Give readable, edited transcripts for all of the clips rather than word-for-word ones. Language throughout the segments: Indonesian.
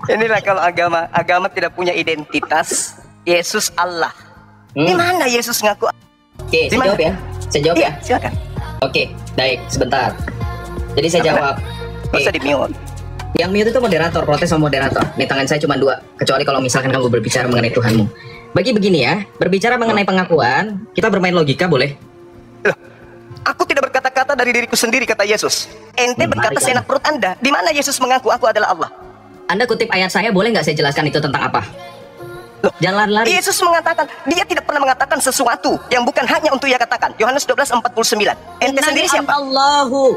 Inilah kalau agama tidak punya identitas. Yesus Allah. Di mana Yesus ngaku? Oke, saya jawab ya. Saya jawab ya. Silakan. Oke, baik, sebentar. Jadi saya jawab. Gak usah di mute. Yang mute itu moderator, protes sama moderator. Nih tangan saya cuma 2, kecuali kalau misalkan kamu berbicara mengenai Tuhanmu. Bagi begini ya, berbicara mengenai pengakuan, kita bermain logika boleh? Loh, aku tidak berkata-kata dari diriku sendiri, kata Yesus. Ente berkata seenak perut Anda. Di mana Yesus mengaku aku adalah Allah? Anda kutip ayat saya, boleh nggak saya jelaskan itu tentang apa? Loh, jangan lari. Yesus mengatakan, dia tidak pernah mengatakan sesuatu yang bukan hanya untuk ia katakan. Yohanes 12:49. Ente sendiri siapa? Allahu.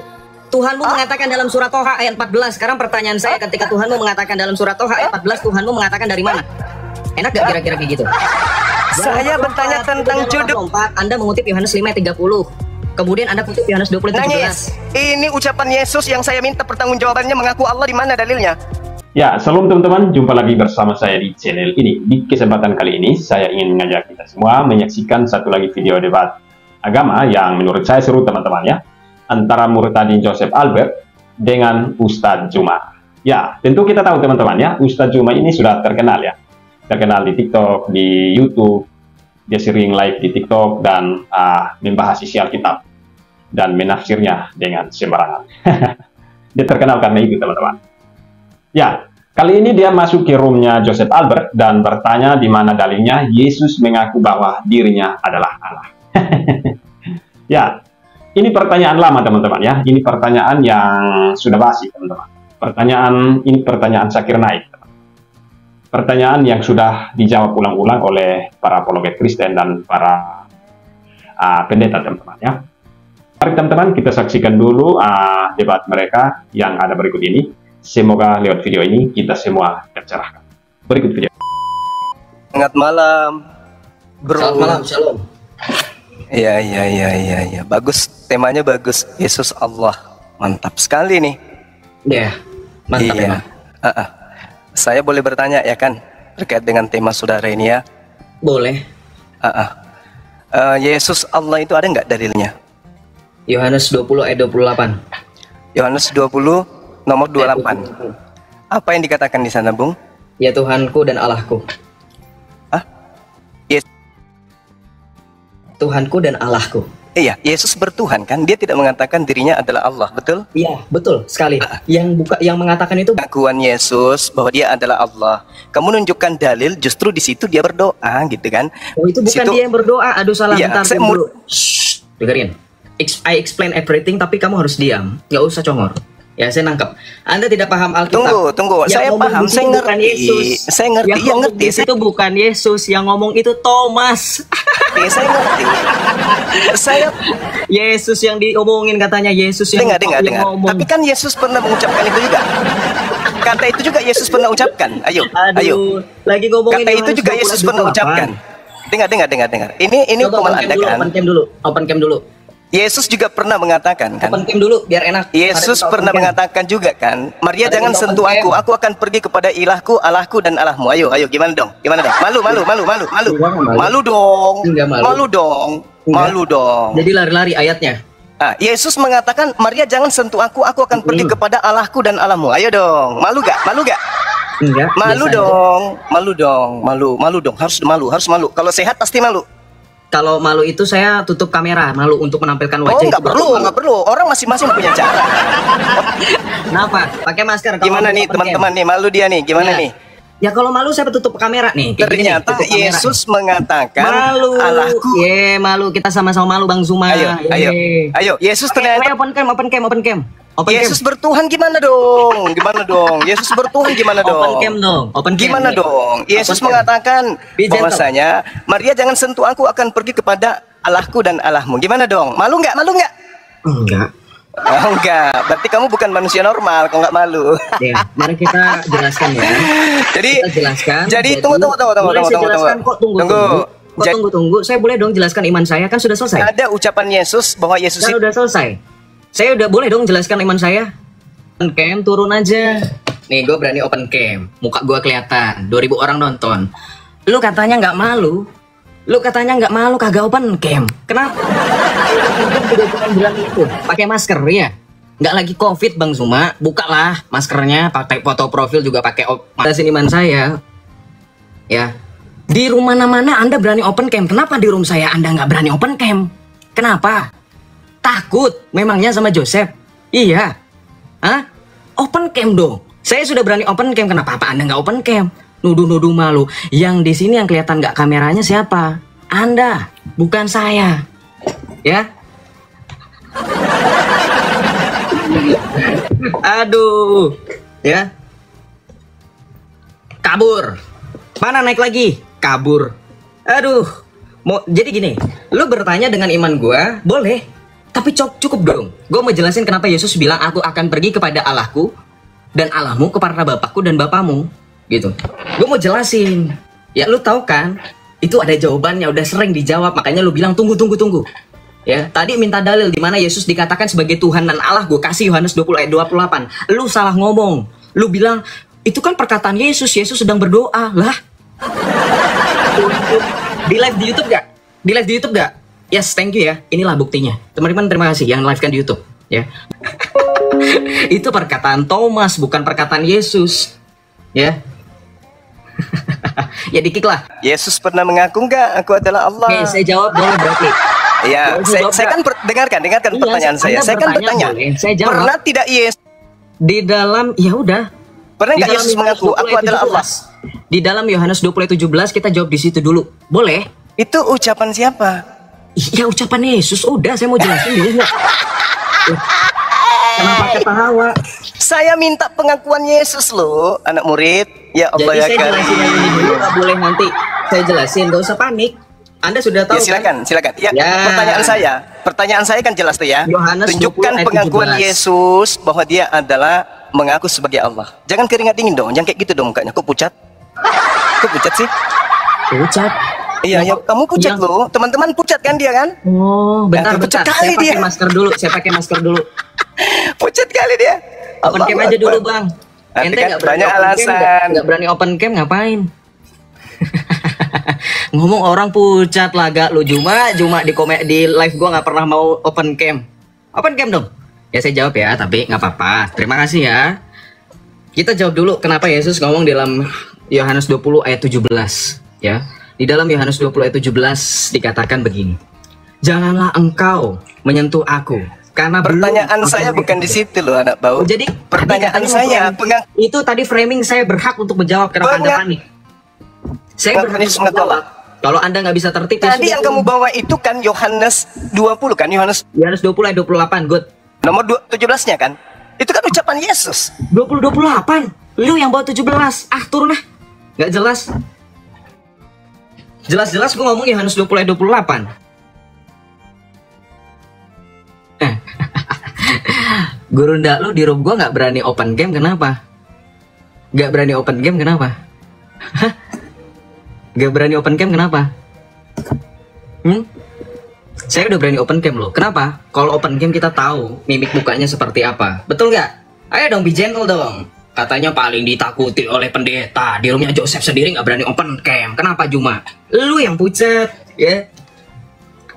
Tuhanmu mengatakan dalam surat Toha ayat 14. Sekarang pertanyaan saya, ketika Tuhanmu mengatakan dalam surat Toha ayat 14, Tuhanmu mengatakan dari mana? Enak gak kira-kira kayak gitu? Saya bertanya tentang judul. Anda mengutip Yohanes 5:30. Kemudian Anda kutip Yohanes 20:17. Nangis. Ini ucapan Yesus yang saya minta pertanggungjawabannya, mengaku Allah, di mana dalilnya? Ya, salam teman-teman, jumpa lagi bersama saya di channel ini. Di kesempatan kali ini, saya ingin mengajak kita semua menyaksikan satu lagi video debat agama yang menurut saya seru teman-teman ya, antara Murtadin Joseph Albert dengan Ustadz Juma. Ya, tentu kita tahu teman-teman ya, Ustadz Juma ini sudah terkenal ya. Terkenal di TikTok, di YouTube, dia sering live di TikTok dan membahas isi Alkitab dan menafsirnya dengan sembarangan. Dia terkenal karena itu teman-teman. Ya, kali ini dia masuk ke roomnya Joseph Albert dan bertanya di mana dalilnya Yesus mengaku bahwa dirinya adalah Allah. Ya, ini pertanyaan lama teman-teman ya. Ini pertanyaan yang sudah basi teman-teman. Ini pertanyaan Zakir Naik. Pertanyaan yang sudah dijawab ulang-ulang oleh para apologet Kristen dan para pendeta teman-teman ya. Mari teman-teman kita saksikan dulu debat mereka yang ada berikut ini. Semoga lewat video ini kita semua tercerahkan. Berikut video. Selamat malam, bro. Selamat malam, shalom. Iya. Bagus, temanya bagus. Yesus Allah, mantap sekali nih. Ya, mantap iya. Saya boleh bertanya ya kan terkait dengan tema saudara ini ya? Boleh. Yesus Allah itu ada nggak dalilnya? Yohanes 20 ayat 28. Yohanes 20 nomor 28. Apa yang dikatakan di sana, Bung? Ya Tuhanku dan Allahku. Yes. Tuhanku dan Allahku. Iya, Yesus bertuhan kan? Dia tidak mengatakan dirinya adalah Allah, betul? Iya, betul sekali. Yang mengatakan itu pengakuan Yesus bahwa dia adalah Allah. Kamu nunjukkan dalil, justru di situ dia berdoa, gitu kan? Oh, itu bukan dia yang berdoa. Aduh, salah. Iya, bentar dulu. Shh, dengerin. I explain everything, tapi kamu harus diam. Nggak usah congor. Ya, saya nangkap. Anda tidak paham Alkitab. Tunggu. Saya paham, saya ngerti. Saya ngerti, yang ngerti. Itu bukan Yesus, yang ngomong itu Thomas. Saya ngerti. Yesus yang diomongin katanya, Yesus yang ngomong. Tapi kan Yesus pernah mengucapkan itu juga. Kata itu juga Yesus pernah ucapkan. Ayo. Lagi ngomongin kata itu juga Yesus pernah ucapkan. Dengar. Ini hukuman Anda kan. Open cam dulu. Yesus juga pernah mengatakan kan. Open cam dulu biar enak. Yesus pernah mengatakan juga kan, Maria jangan sentuh aku akan pergi kepada ilahku, Allahku dan Allahmu. Ayo gimana dong? Malu dong. Jadi lari-lari ayatnya. Yesus mengatakan Maria jangan sentuh aku akan pergi kepada Allahku dan Allahmu. Ayo dong. Malu gak? Enggak. Malu dong. Harus malu. Kalau sehat pasti malu. Kalau malu itu saya tutup kamera, malu untuk menampilkan wajah. Oh, nggak perlu. Orang masing-masing punya cara. Kenapa? Pakai masker. Gimana nih teman-teman nih, malu dia nih, gimana nih? Ya kalau malu saya tutup kamera nih. Ternyata Yesus mengatakan malu. Allahku. Malu, kita sama-sama malu Bang Zuma. Ayo. Yesus ternyata open cam. Yesus bertuhan gimana dong? Yesus bertuhan gimana dong? Open cam. Gimana dong? Yesus mengatakan bahwasanya Maria jangan sentuh aku akan pergi kepada Allahku dan Allahmu. Gimana dong? Malu nggak? Enggak. Oh, enggak. Berarti kamu bukan manusia normal kalau nggak malu. Ya, mari kita jelaskan ya. Jadi tunggu. Tunggu. Saya boleh dong jelaskan iman saya, kan sudah selesai. Ada ucapan Yesus bahwa Yesus itu sudah selesai. Saya udah boleh dong jelaskan iman saya. Open cam turun aja. Nih gue berani open cam. Muka gue kelihatan. 2000 orang nonton. Lu katanya nggak malu. Kagak open cam. Kenapa? Udah bilang itu. Pakai masker ya. Nggak lagi COVID Bang Zuma, bukalah maskernya, pakai foto profil juga pakai sini iman saya. Ya, di rumah mana Anda berani open cam, kenapa di room saya Anda nggak berani open cam? Kenapa? Takut memangnya sama Joseph? Iya. Hah? Open cam dong. Saya sudah berani open cam, kenapa Anda nggak open cam? Nuduh-nuduh malu. Yang di sini yang kelihatan nggak kameranya siapa? Anda, bukan saya. Ya. Aduh, ya. Kabur. Mana naik lagi? Kabur. Aduh. Jadi gini, lu bertanya dengan iman gua, boleh. Tapi cukup dong. Gua mau jelasin kenapa Yesus bilang aku akan pergi kepada Allahku dan Allahmu kepada Bapakku dan Bapamu, gitu. Gua mau jelasin. Ya lu tahu kan? Itu ada jawabannya, udah sering dijawab, makanya lu bilang tunggu. Ya, tadi minta dalil di mana Yesus dikatakan sebagai Tuhan dan Allah. Gue kasih Yohanes 20 ayat 28. Lu salah ngomong. Lu bilang itu kan perkataan Yesus. Yesus sedang berdoa. Lah. Di live di YouTube gak? Di live di YouTube gak? Yes, thank you ya. Inilah buktinya. Teman-teman terima kasih yang live kan di YouTube, ya. Itu perkataan Thomas, bukan perkataan Yesus. Ya. Ya dikit lah. Yesus pernah mengaku nggak aku adalah Allah? Oke, saya jawab boleh berarti. Ya, saya kan dengarkan Iya, pertanyaan saya. Saya kan bertanya. Saya jawab. Pernah tidak Yesus Di dalam, ya udah. pernah Di nggak dalam Yesus Yohanes mengaku 20 aku ayat adalah Allah? 17. Di dalam Yohanes 20 ayat 17 kita jawab di situ dulu. Boleh? Itu ucapan siapa? Iya, ucapan Yesus. Udah, saya mau jelasin dulu. Kenapa ketawa? Saya minta pengakuan Yesus loh, anak murid. Ya Allah Jadi ya saya jelasin yang ini dulu, nggak boleh nanti saya jelasin, gak usah panik. Anda sudah tahu Ya, kan? silakan. Ya, Ya. pertanyaan saya kan jelas tuh ya. Yohanes 20 Tunjukkan ayat pengakuan 17. Yesus bahwa dia adalah mengaku sebagai Allah. Jangan keringat dingin dong, jangan kayak gitu dong mukanya. Kok pucat? Kok pucat sih? Pucat. Iya, ya, kamu pucat Yang- loh. Teman-teman pucat kan dia kan? Oh, bentar. pucat Saya kali pakai dia. masker dulu. Saya pakai masker dulu. Pucat kali dia. Open cam aja dulu, Bang. Nanti Ente kan nggak berani banyak open cam, alasan. nggak berani open cam ngapain? Ngomong orang pucat lah, gak lu cuma di live gua nggak pernah mau open cam. Open cam dong. Ya saya jawab ya, tapi nggak apa-apa. Terima kasih ya. Kita jawab dulu kenapa Yesus ngomong dalam Yohanes 20 ayat 17, ya. Di dalam Yohanes 20 ayat 17 dikatakan begini. Janganlah engkau menyentuh aku karena belum Pertanyaan aku saya bukan di situ loh, anak bau. Jadi pertanyaan tadi saya, katanya itu tadi framing saya berhak untuk menjawab kenapa Anda panik. Saya berhak Yesus untuk mengaku menjawab. Kalau Anda nggak bisa tertib, ya Tadi sudah. yang kamu bawa itu kan Yohanes 20 kan? Yohanes Yohanes 20 ayat 28, good. nomor 17-nya kan? Itu kan ucapan Yesus. 28. Lu yang bawa 17. Ah, turun lah. Nggak jelas. Jelas-jelas gue ngomong Yohanes 20 ayat 28. Guru ndak lu di room gua nggak berani open game, kenapa? Nggak berani open game kenapa? Hah? Nggak berani open game kenapa? Saya udah berani open game loh. Kenapa? Kalau open game kita tahu mimik mukanya seperti apa. Betul nggak? Ayo dong, be gentle dong. Katanya paling ditakuti oleh pendeta. Di roomnya Joseph sendiri nggak berani open cam. Kenapa Juma? Lu yang pucat, ya.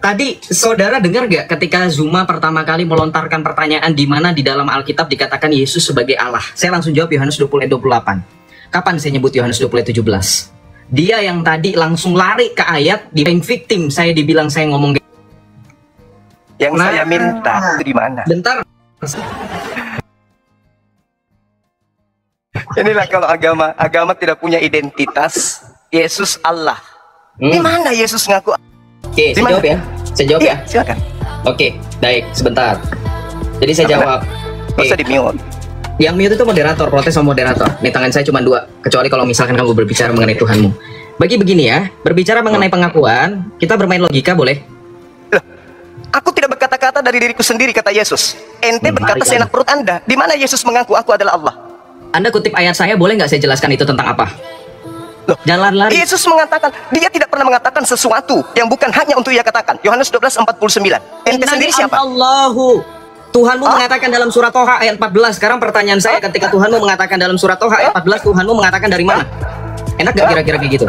Tadi saudara dengar gak ketika Zuma pertama kali melontarkan pertanyaan di mana di dalam Alkitab dikatakan Yesus sebagai Allah? Saya langsung jawab Yohanes 20 ayat 28. Kapan saya nyebut Yohanes 20 ayat 17? Dia yang tadi langsung lari ke ayat di victim, saya dibilang saya ngomong Yang saya minta itu di mana? bentar. Inilah kalau agama tidak punya identitas. Yesus Allah. Di mana Yesus ngaku? Oke, saya Dimana? jawab ya. Saya jawab Iya, ya. silakan. Oke, baik, sebentar. Jadi saya jawab. Nggak usah di mute. Yang mute itu moderator, protes sama moderator. Nih tangan saya cuma 2, kecuali kalau misalkan kamu berbicara mengenai Tuhanmu. Bagi begini ya, berbicara mengenai pengakuan, kita bermain logika boleh? Loh, aku tidak berkata-kata dari diriku sendiri, kata Yesus. Ente berkata Balik seenak perut Anda. Di mana Yesus mengaku aku adalah Allah? Anda kutip ayat saya, boleh nggak saya jelaskan itu tentang apa? Loh, Jangan lari. Yesus mengatakan, dia tidak pernah mengatakan sesuatu yang bukan hanya untuk ia katakan. Yohanes 12:49. Ente sendiri siapa? Allahu. Tuhanmu mengatakan dalam surat Toha ayat 14. Sekarang pertanyaan saya, ketika Tuhanmu mengatakan dalam surat Toha ayat 14, Tuhanmu mengatakan dari mana? Enak gak kira-kira kayak gitu?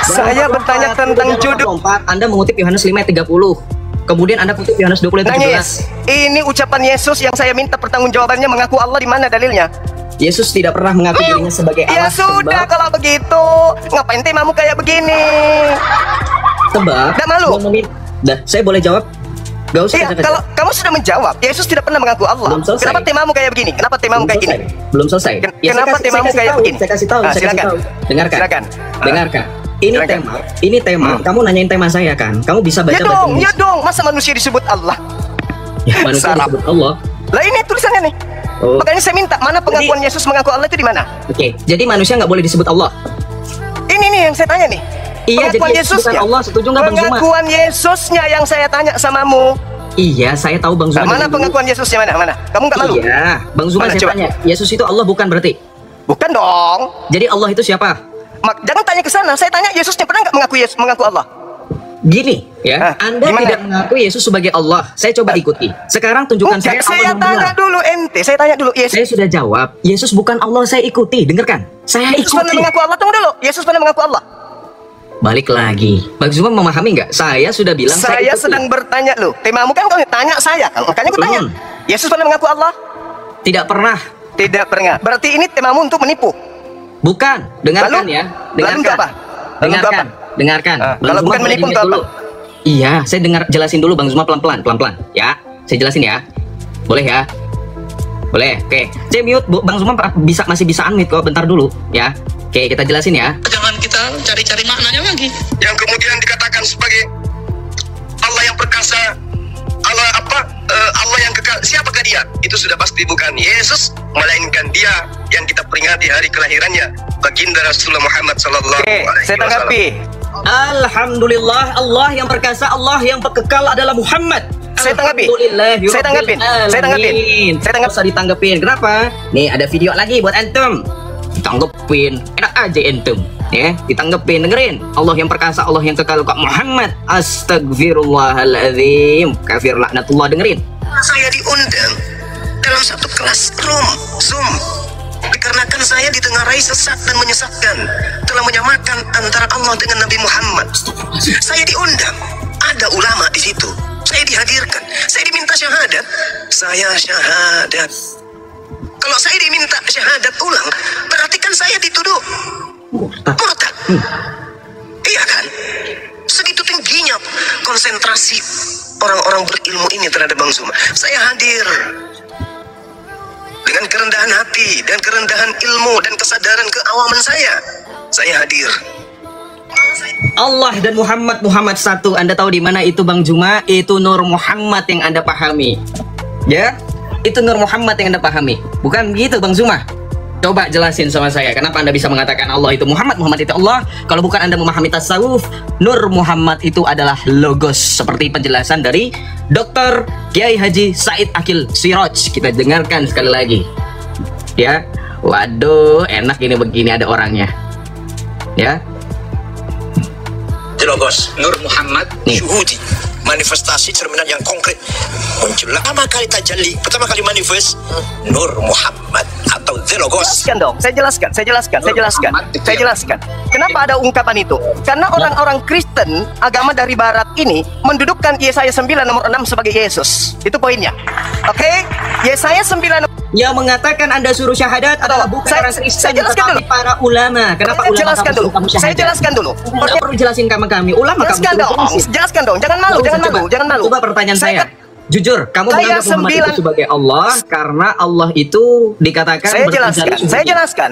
Saya bertanya tentang jodoh. Anda mengutip Yohanes 5 ayat 30. Kemudian Anda kutip Yohanes 20 ayat 17. Nangis. Ini ucapan Yesus yang saya minta pertanggungjawabannya, mengaku Allah, di mana dalilnya? Yesus tidak pernah mengaku dirinya sebagai Ya Allah. sudah, kalau begitu ngapain temamu kayak begini? Sebab Nggak malu? Dah, saya boleh jawab? Gak usah Iya, kacau-kacau. kalau kamu sudah menjawab, Yesus tidak pernah mengaku Allah. Belum selesai. Kenapa temamu kayak begini? Kenapa temamu kayak gini? Belum selesai. Kenapa temamu kayak begini? Saya kasih tahu. Silakan. Dengarkan. Silakan. Dengarkan. Ini Silakan. tema. Kamu nanyain tema saya kan? Kamu bisa baca Ya dong, ya dong. Masa manusia disebut Allah? Ya, manusia Sarap. disebut Allah. Lah ini tulisannya nih. Oh. Makanya saya minta, mana pengakuan Yesus mengaku Allah itu di mana? Oke, jadi manusia nggak boleh disebut Allah. Ini nih yang saya tanya nih. Iya, jadi Pengakuan Yesus bukan Allah. Setuju nggak Bang Zuma? Pengakuan Yesusnya yang saya tanya samamu. Iya, saya tahu Bang Zuma. Mana dari dulu. pengakuan Yesusnya mana? Mana? Kamu nggak malu? Iya, Bang Zuma Mana, saya coba? tanya. Yesus itu Allah bukan berarti? Bukan dong. Jadi Allah itu siapa? Jangan tanya ke sana. Saya tanya Yesusnya pernah nggak mengaku Allah? Gini ya, Anda gimana? tidak mengaku Yesus sebagai Allah. Saya coba ikuti. Sekarang tunjukkan Bukan, saya Allah saya yang tanya benar. dulu ente. Saya tanya dulu Yesus. Saya sudah jawab. Yesus bukan Allah, saya ikuti. Dengarkan. Saya Yesus pernah ikuti. mengaku Allah. Tunggu dulu. Yesus pernah mengaku Allah. Balik lagi. Bang Zuma memahami nggak? Saya sudah bilang Saya ikuti. sedang bertanya loh. Temamu kan kau tanya saya kan. Makanya aku tanya. Yesus pernah mengaku Allah? Tidak pernah. Tidak pernah. Berarti ini temamu untuk menipu. Bukan. Dengarkan Lalu? ya. Lalu Dengarkan. untuk apa? Lalu untuk Dengarkan. apa? Dengarkan. Ah, Bang kalau Zuma bukan boleh menipu di-mute untuk apa? dulu. Iya, saya jelasin dulu Bang Zuma pelan-pelan, pelan-pelan. Ya, saya jelasin ya. Boleh ya? Boleh. Oke. Saya mute. Bang Zuma masih bisa unmute kok. Bentar dulu ya. Oke, kita jelasin ya. Jangan kita cari-cari maknanya lagi. Yang kemudian dikatakan sebagai Allah yang perkasa, Allah Allah yang kekal. Siapakah dia? Itu sudah pasti bukan Yesus, melainkan dia yang kita peringati hari kelahirannya, baginda Rasulullah Muhammad sallallahu Oke, alaihi saya wasallam. tanggapi. Alhamdulillah, Allah yang perkasa, Allah yang kekal adalah Muhammad. Saya tanggapi. Alhamdulillah, Saya tanggapin. Saya tanggapin. Saya tanggap. Nggak usah ditanggepin. Kenapa? Nih ada video lagi buat antum. Ditanggepin. Enak aja antum. Ya, ditanggepin. Dengerin. Allah yang perkasa, Allah yang kekal kok Muhammad. Astagfirullahaladzim. Kafir laknatullah. Dengerin. Saya diundang dalam satu kelas Zoom. Dikarenakan saya ditengarai sesat dan menyesatkan, telah menyamakan antara Allah dengan Nabi Muhammad. Saya diundang, ada ulama di situ. Saya dihadirkan, saya diminta syahadat. Saya syahadat. Kalau saya diminta syahadat ulang, berarti kan saya dituduh murtad. Iya kan? Segitu tingginya konsentrasi orang-orang berilmu ini terhadap Bang Zuma. Saya hadir dengan kerendahan hati dan kerendahan ilmu dan kesadaran keawaman saya. Saya hadir. Allah dan Muhammad satu. Anda tahu di mana itu Bang Zuma? Itu Nur Muhammad yang Anda pahami. Ya? Itu Nur Muhammad yang Anda pahami. Bukan begitu Bang Zuma? Coba jelasin sama saya, kenapa Anda bisa mengatakan Allah itu Muhammad, Muhammad itu Allah? Kalau bukan Anda memahami tasawuf, Nur Muhammad itu adalah logos. Seperti penjelasan dari Dr. Kiai Haji Said Akil Siraj. Kita dengarkan sekali lagi. Ya, waduh, enak ini begini ada orangnya. Ya, Logos Nur Muhammad Nih. syuhudi, manifestasi cerminan yang konkret muncul. Pertama kali tajalli, pertama kali manifest Nur Muhammad atau The Logos. Jelaskan dong. Saya jelaskan. Kenapa ada ungkapan itu? Karena orang-orang Kristen agama dari Barat ini mendudukkan Yesaya 9 nomor 6 sebagai Yesus. Itu poinnya. Oke? Yesaya 9 yang mengatakan Anda suruh syahadat adalah bukan Saya- orang Kristen, saya jelaskan tetapi dulu. para ulama. Kenapa Saya ulama jelaskan kamu dulu. suruh kamu Saya syahadat? jelaskan dulu. Nggak perlu jelasin sama kami. Ulama kamu Jelaskan suruh dong. jelasin. Jelaskan dong. Jangan malu, jangan malu, jangan malu. Coba pertanyaan saya. Jujur, kamu Saya menganggap Muhammad itu 9 sebagai Allah karena Allah itu dikatakan Saya jelaskan. bertindak Saya sungguhnya. jelaskan.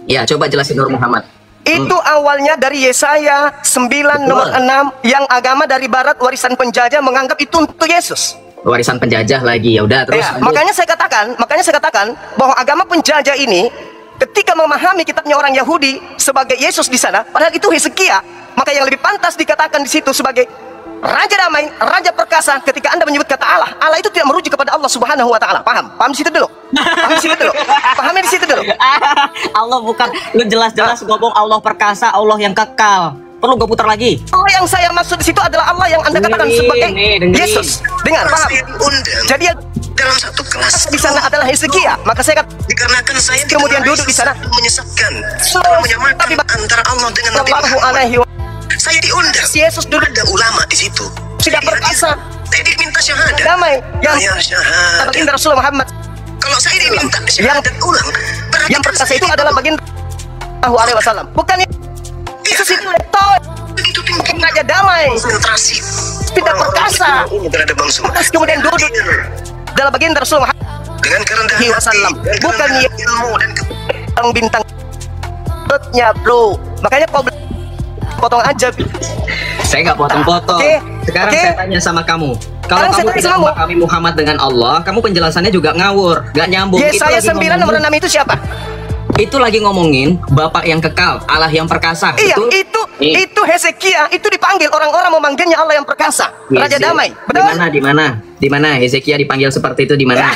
Ya, coba jelasin Nur Muhammad. Itu awalnya dari Yesaya 9 Betul. nomor 6 yang agama dari Barat warisan penjajah menganggap itu untuk Yesus. Warisan penjajah lagi. Ya udah terus. Ya, lanjut. makanya saya katakan bahwa agama penjajah ini ketika memahami kitabnya orang Yahudi sebagai Yesus di sana, padahal itu Hizkia, maka yang lebih pantas dikatakan di situ sebagai Raja Damai, Raja Perkasa. Ketika Anda menyebut kata Allah, Allah itu tidak merujuk kepada Allah Subhanahu wa taala. Paham? Paham di situ dulu. Paham di situ dulu. Pahami di situ dulu. Allah bukan, lu jelas-jelas ngomong Allah perkasa, Allah yang kekal. Perlu gue putar lagi? Allah yang saya maksud di situ adalah Allah yang Anda katakan Dengerin, sebagai dengerin. Yesus. Dengar, paham? Saya diundang Jadi yang dalam satu kelas di sana adalah Hizkia. Maka saya kata dikarenakan saya Kemudian ditengarai duduk di sana. sesat dan menyesatkan, telah menyamakan Tapi- antara Allah dengan Nabi Sallallahu Muhammad. alaihi wa- Saya diundang. Yesus duduk Ada ulama di situ. tidak perkasa. Saya diminta syahadat. damai yang Saya syahadat. baginda Rasulullah Muhammad Kalau saya diminta syahadat ulang, berarti yang kan perkasa saya itu adalah baginda Sallallahu Alaihi Wasallam. Bukan Yesus itu letoy, begitu tinggi raja damai, konsentrasi tidak orang-orang perkasa. ini terhadap bangsa. Terus kemudian duduk adalah baginda Rasulullah Muhammad Dengan kerendahan hati, Wasallam. dan Bukan kerendahan ilmu dan bintang nya bro. Makanya kau potong aja. Saya nggak potong-potong. Oke, Sekarang oke. saya tanya sama kamu. Kalau Sekarang saya kamu tanya tidak sama kamu. memahami Muhammad dengan Allah, kamu penjelasannya juga ngawur, nggak nyambung. Itu Yesaya lagi 9 nomor ngomongin- 6 itu siapa? Itu lagi ngomongin Bapak yang kekal, Allah yang perkasa. Iya, betul? Nih. itu Hezekia, itu dipanggil orang-orang memanggilnya Allah yang perkasa, Raja Yeze- Damai. Di Betul? mana? Di mana? Di mana Hezekia dipanggil seperti itu di mana?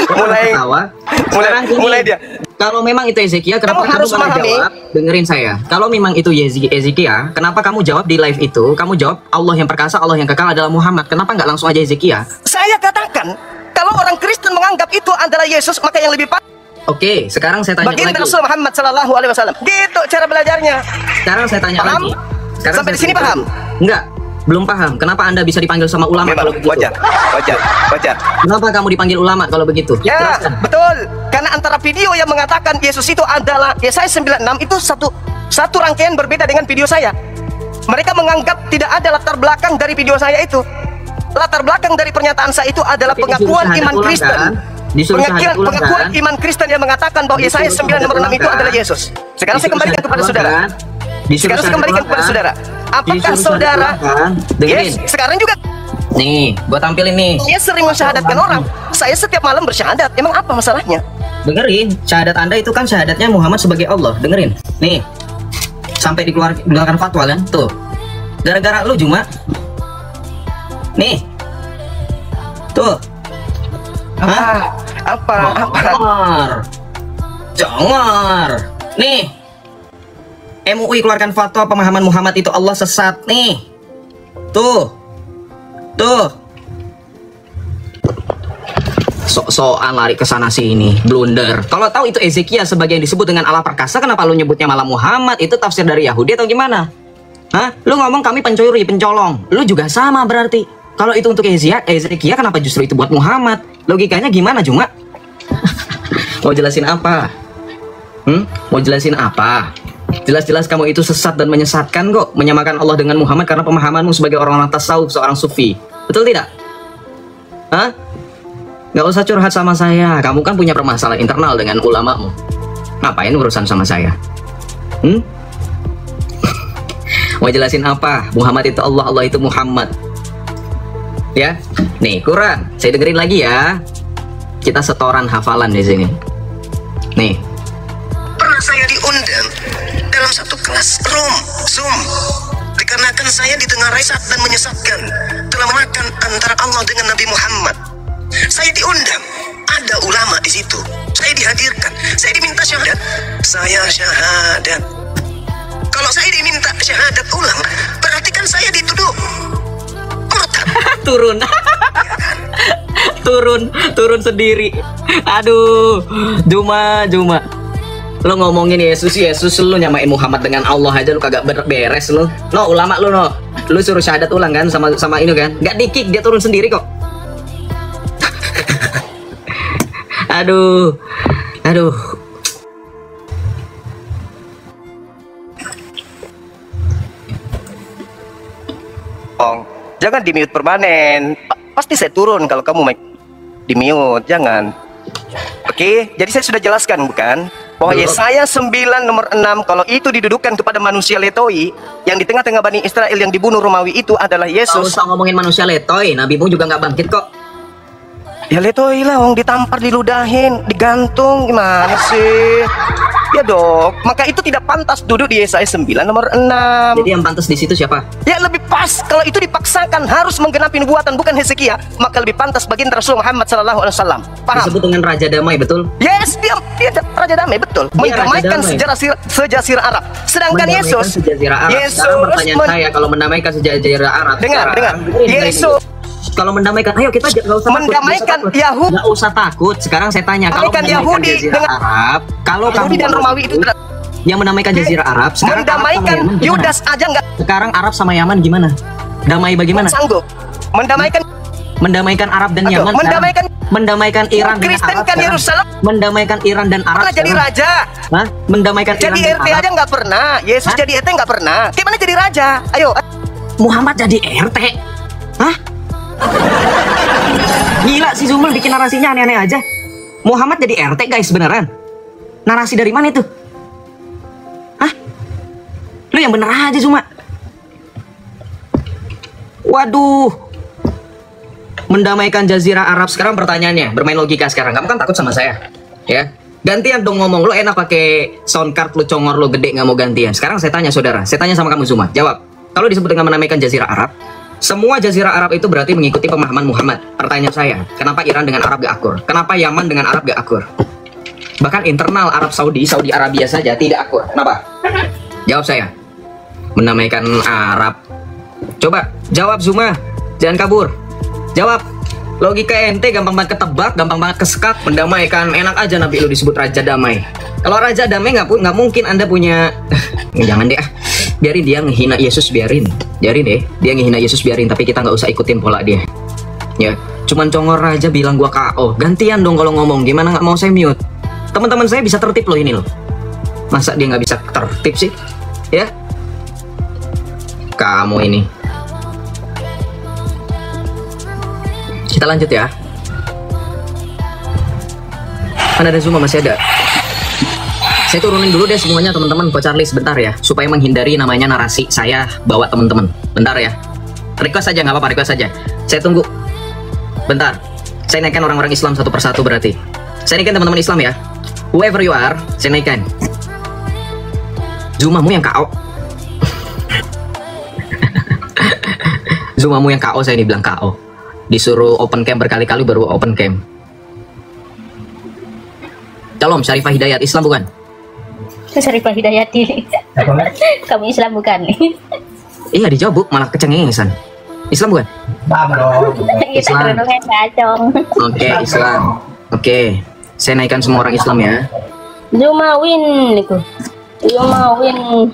Mulai- ketawa. Sekarang gini, mulai dia. Kalau memang itu Hezekia, kenapa Kamu kamu harus nggak memahami. jawab? Dengerin saya. Kalau memang itu Hezekia, kenapa kamu jawab di live itu? Kamu jawab Allah yang perkasa, Allah yang kekal adalah Muhammad. Kenapa nggak langsung aja Hezekia? Saya katakan, kalau orang Kristen menganggap itu adalah Yesus, maka yang lebih pas Oke, sekarang saya tanya baginda lagi. Rasul Muhammad Sallallahu Alaihi Wasallam. Gitu cara belajarnya. Sekarang saya tanya Paham? lagi. Sekarang Sampai saya di sini tanya paham? lagi. Enggak, belum paham. Kenapa Anda bisa dipanggil sama ulama Memang kalau begitu? wajar. Kenapa kamu dipanggil ulama kalau begitu? Ya, Jelaskan. betul. Karena antara video yang mengatakan Yesus itu adalah Yesaya 96 itu satu rangkaian berbeda dengan video saya. Mereka menganggap tidak ada latar belakang dari video saya itu. Latar belakang dari pernyataan saya itu adalah Tapi pengakuan disuruh syahadat iman ulang, Kristen. kan? Disuruh syahadat ulang, Pengakuan kan? iman Kristen yang mengatakan bahwa Yesaya Disuruh 9 nomor 6 itu syahadat adalah ulang, Yesus. Sekarang saya Disuruh kembalikan syahadat kepada ulang, saudara. kan? Disuruh Sekarang saya syahadat kembalikan ulang, kepada kan? saudara. Apakah Disuruh syahadat saudara? ulang, kan? Dengerin. Yes, sekarang juga Nih, gua tampilin nih. saya sering mensyahadatkan orang. Saya setiap malam bersyahadat. Emang apa masalahnya? Dengerin, syahadat Anda itu kan syahadatnya Muhammad sebagai Allah. Dengerin. Nih. Sampai dikeluarkan fatwa kan? Tuh. Gara-gara lu cuma. Nih. Tuh. Hah? Apa? Jangar. Jangar. Nih. MUI keluarkan fatwa pemahaman Muhammad itu Allah sesat nih. Tuh. Tuh. Sok-sokan lari ke sana sini, blunder. Kalau tahu itu Hezekia sebagai yang disebut dengan Allah perkasa, kenapa lu nyebutnya malah Muhammad? Itu tafsir dari Yahudi atau gimana? Hah? Lu ngomong kami pencuri, pencolong. Lu juga sama berarti. Kalau itu untuk Hezekia, kenapa justru itu buat Muhammad? Logikanya gimana, Cuma? Mau jelasin apa? Mau jelasin apa? Jelas-jelas kamu itu sesat dan menyesatkan kok, menyamakan Allah dengan Muhammad karena pemahamanmu sebagai orang-orang tasawuf, seorang sufi. Betul tidak? Hah? Gak usah curhat sama saya. Kamu kan punya permasalahan internal dengan ulamamu. Ngapain urusan sama saya? Mau jelasin apa? Muhammad itu Allah, Allah itu Muhammad. Ya, nih Quran. Saya dengerin lagi ya. Kita setoran hafalan di sini. Nih. Pernah saya diundang dalam satu kelas Zoom. Dikarenakan saya ditengarai sesat dan menyesatkan, telah memakan antara Allah dengan Nabi Muhammad. Saya diundang, ada ulama di situ. Saya dihadirkan, saya diminta syahadat. Saya syahadat. Kalau saya diminta syahadat ulang, berarti kan saya dituduh murtad. Turun. turun sendiri. Aduh, Juma. Lo ngomongin Yesus, lu nyamain Muhammad dengan Allah aja lu kagak beres lu. No, ulama lu no. Lu suruh syahadat ulang kan sama ini kan? Gak di-kick, dia turun sendiri kok. Aduh. Jangan di mute permanen. Pasti saya turun kalau kamu di mute. Jangan. Oke, jadi saya sudah jelaskan bukan? Bahwa Yesaya 9 nomor 6 kalau itu didudukan kepada manusia Letoi yang di tengah-tengah Bani Israel yang dibunuh Romawi itu adalah Kalau Yesus. usah ngomongin manusia letoy, nabimu juga nggak bangkit kok. Ya Letoi lah, wong ditampar, diludahin, digantung, gimana sih? Ya dok, maka itu tidak pantas duduk di Yesaya 9 nomor 6. Jadi yang pantas di situ siapa? Ya lebih pas kalau itu dipaksakan harus menggenapi nubuatan bukan Hezekia, maka lebih pantas baginda Rasul Muhammad Sallallahu Alaihi Wasallam. Paham? Disebut dengan Raja Damai, betul? Yes, dia Raja Damai, betul. Dia Mendamaikan Raja Damai. sejazirah Arab. Sedangkan Mendamaikan Yesus, sejazirah Arab. Sekarang pertanyaan saya, kalau mendamaikan sejazirah Arab, dengar. dengerin Yesus kalau mendamaikan, ayo kita nggak usah mendamaikan Yahudi. Nggak usah takut. Sekarang saya tanya, kalau Mendamaikan mendamaikan Yahudi jazirah dengan Arab, kalau Yahudi kamu dan Romawi itu tidak yang mendamaikan jazirah Arab, sekarang Arab sama mendamaikan Yaman gimana? Yudas aja nggak. Sekarang Arab sama Yaman gimana? Damai bagaimana? Sanggup mendamaikan Arab dan Yaman. Mendamaikan Iran dengan Kristen Arab. kan Yerusalem. Mendamaikan Iran dan Arab. Pernah jadi raja. Hah? Mendamaikan Iran Jadi dan RT Arab. aja nggak pernah. Yesus jadi RT nggak pernah. Gimana jadi raja? Ayo. Muhammad jadi RT. Hah? Gila si Zumul bikin narasinya aneh-aneh aja. Muhammad jadi RT guys, beneran. Narasi dari mana itu? Hah? Lu yang bener aja Zuma. Waduh. Mendamaikan Jazirah Arab. Sekarang pertanyaannya, bermain logika sekarang. Kamu kan takut sama saya, ya? Gantian dong ngomong. Lu enak pakai sound card, lu congor, lu gede, nggak mau gantian. Sekarang saya tanya saudara, saya tanya sama kamu Zuma. Jawab. Kalau disebut dengan mendamaikan Jazirah Arab, semua Jazirah Arab itu berarti mengikuti pemahaman Muhammad. Pertanyaan saya, kenapa Iran dengan Arab gak akur? Kenapa Yaman dengan Arab gak akur? Bahkan internal Arab Saudi Arabia saja tidak akur. Kenapa? Jawab saya. Mendamaikan Arab. Coba jawab Zuma. Jangan kabur. Jawab. Logika ente gampang banget ketebak, gampang banget kesekat. Mendamaikan, enak aja Nabi lu disebut Raja Damai. Kalau Raja Damai nggak mungkin Anda punya. Jangan deh, biarin dia ngehina Yesus, biarin deh dia ngehina Yesus, biarin. Tapi kita nggak usah ikutin pola dia. Ya, cuman congor aja bilang gua KO. Gantian dong kalau ngomong. Gimana nggak mau saya mute? Teman-teman saya bisa tertib loh ini loh. Masa dia nggak bisa tertib sih? Ya, kamu ini. Kita lanjut ya. Kan ada Zuma masih ada. Saya turunin dulu deh semuanya teman-teman. Ko Charlie sebentar ya, supaya menghindari namanya narasi saya bawa teman-teman. Bentar ya. Request aja nggak apa-apa, request aja. Saya tunggu. Bentar. Saya naikkan orang-orang Islam satu persatu berarti. Saya naikkan teman-teman Islam ya. Whoever you are, saya naikkan. Zumamu yang KO. Zumamu yang KO, saya dibilang KO. Disuruh open cam berkali-kali baru open cam. Shalom, Syarifah Hidayat, Islam bukan? Syarifah Hidayati. Kamu Islam bukan? Iya dijawab Bu, malah kecengengesan. Islam bukan? Islam. Oke, Islam. Oke, saya naikkan semua orang Islam ya. Zumawin itu. Zumawin.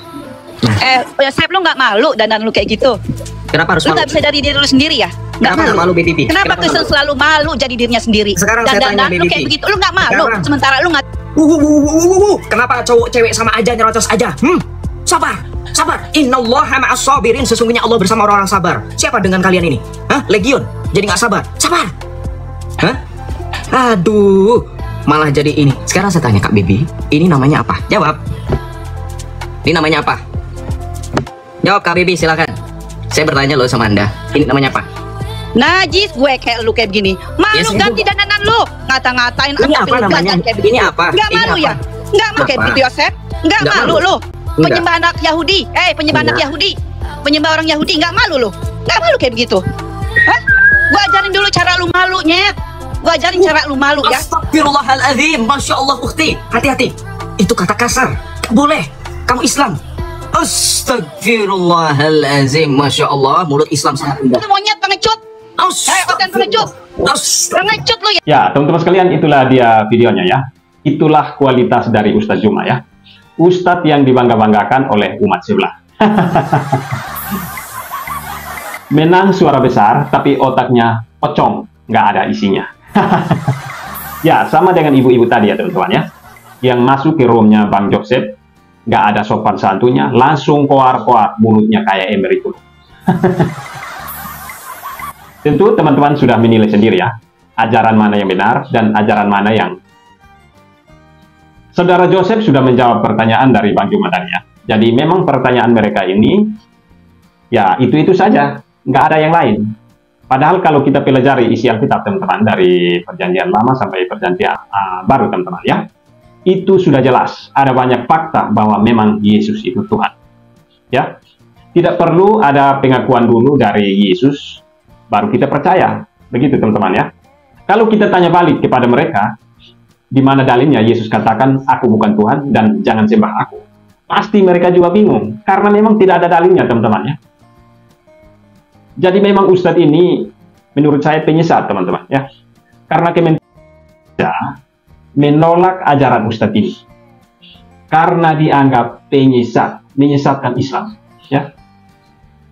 Yosef, lu nggak malu dandan lu kayak gitu? Kenapa harus Lu malu? nggak bisa dari diri lu sendiri ya? Kenapa nggak malu BTP? Kenapa Kristen selalu malu jadi dirinya sendiri? Sekarang saya tanya Dan lu kayak BTP. begitu, lu nggak malu. Sekarang. Sementara lu nggak. Kenapa cowok cewek sama aja nyerocos aja? Sabar, sabar. Innallaha ma'as sabirin. Sesungguhnya Allah bersama orang-orang sabar. Siapa dengan kalian ini? Hah? Legion. Jadi nggak sabar. Sabar. Hah? Aduh. Malah jadi ini. Sekarang saya tanya Kak Bibi, ini namanya apa? Jawab. Ini namanya apa? Jawab Kak Bibi, silakan. Saya bertanya loh sama Anda. Ini namanya apa? Najis gue kayak lu kayak begini. Malu Yes, ganti dandanan lu. Ngata-ngatain Ini apa namanya? kayak begitu. Ini apa? Nggak Ini malu apa? ya? Nggak malu kayak Apa? begitu Yosef? Nggak Nggak malu malu. lu. Enggak. Penyembah anak Yahudi. Penyembah anak Enggak. Yahudi. Penyembah orang Yahudi. Nggak malu lu. Nggak malu kayak begitu. Hah? Gue ajarin dulu cara lu malu, Nyet. Gue ajarin cara lu malu ya. Astagfirullahaladzim. Masya Allah Ukti. Hati-hati. Itu kata kasar. Gak boleh. Kamu Islam. Astagfirullahaladzim. Masya Allah. Mulut Islam sangat indah. Lu monyet pengecut. Oten pengecut. Pengecut lu ya. Ya, teman-teman sekalian, itulah dia videonya ya. Itulah kualitas dari Ustadz Zuma ya. Ustadz yang dibangga-banggakan oleh umat sebelah. Menang suara besar, tapi otaknya pocong, nggak ada isinya. Ya, sama dengan ibu-ibu tadi ya teman-teman ya. Yang masuk ke roomnya Bang Joseph, nggak ada sopan santunya, langsung koar-koar, mulutnya kayak ember itu. Tentu teman-teman sudah menilai sendiri ya, ajaran mana yang benar dan ajaran mana yang... Saudara Joseph sudah menjawab pertanyaan dari Bang Juma tadi ya. Jadi memang pertanyaan mereka ini, ya itu-itu saja, nggak ada yang lain. Padahal kalau kita pelajari isi Alkitab teman-teman, dari perjanjian lama sampai perjanjian baru teman-teman ya, itu sudah jelas, ada banyak fakta bahwa memang Yesus itu Tuhan. Ya, tidak perlu ada pengakuan dulu dari Yesus, baru kita percaya. Begitu teman-teman ya. Kalau kita tanya balik kepada mereka, di mana dalilnya Yesus katakan, aku bukan Tuhan dan jangan sembah aku. Pasti mereka juga bingung, karena memang tidak ada dalilnya teman-teman ya. Jadi memang Ustadz ini, menurut saya penyesat teman-teman ya. Karena Kementerian menolak ajaran Ustadz ini. Karena dianggap penyesat, menyesatkan Islam ya.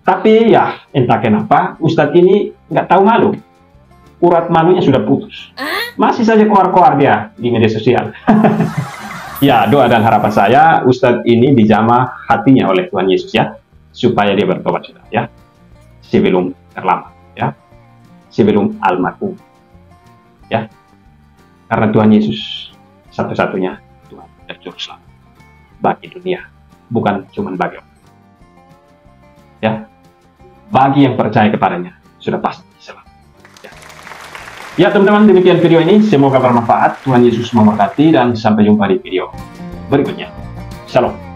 Tapi ya entah kenapa Ustadz ini nggak tahu malu. Urat malunya sudah putus. Masih saja keluar-keluar dia di media sosial. Ya, doa dan harapan saya Ustadz ini dijamah hatinya oleh Tuhan Yesus ya, supaya dia bertobat sudah ya, sebelum terlambat ya, sebelum almarhum ya, karena Tuhan Yesus satu-satunya Tuhan dan Juru Selamat bagi dunia, bukan cuma bagi orang ya, bagi yang percaya kepadanya sudah pasti selamat ya. Ya teman-teman, demikian video ini, semoga bermanfaat. Tuhan Yesus memberkati dan sampai jumpa di video berikutnya. Shalom.